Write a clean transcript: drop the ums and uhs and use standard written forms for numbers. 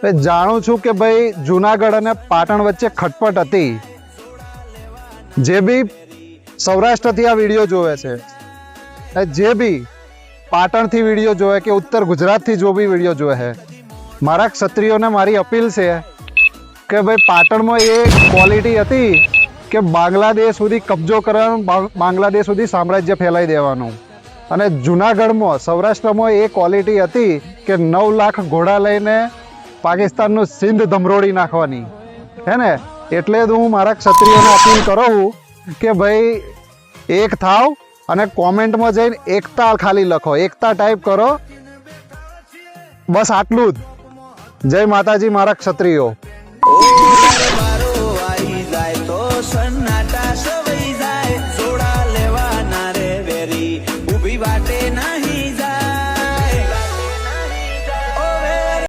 જાણું છું કે ભાઈ જુનાગઢ અને પાટણ વચ્ચે ખટપટ હતી. જે બી સૌરાષ્ટ્રથી આ વિડીયો જોવે છે, જે બી પાટણથી વિડીયો જોવે કે ઉત્તર ગુજરાતથી જો બી વિડીયો જોવે છે, મારા ક્ષત્રિયોને મારી અપીલ છે કે ભાઈ પાટણમાં એ ક્વોલિટી હતી કે બાંગ્લાદેશ સુધી કબજો કરવાનું, બાંગ્લાદેશ સુધી સામ્રાજ્ય ફેલાઈ દેવાનું. અને જુનાગઢમાં સૌરાષ્ટ્રમાં એ ક્વોલિટી હતી કે 9 લાખ ઘોડા લઈને પાકિસ્તાનનું સિંધ ધમરોડી નાખવાની, હે ને. એટલે જ હું મારા ક્ષત્રિયોને અપીલ કરું કે ભાઈ એક થાવ અને કોમેન્ટમાં જઈને એકતા ખાલી લખો, એકતા ટાઈપ કરો, બસ આટલું જ. જય માતાજી મારા ક્ષત્રિયો.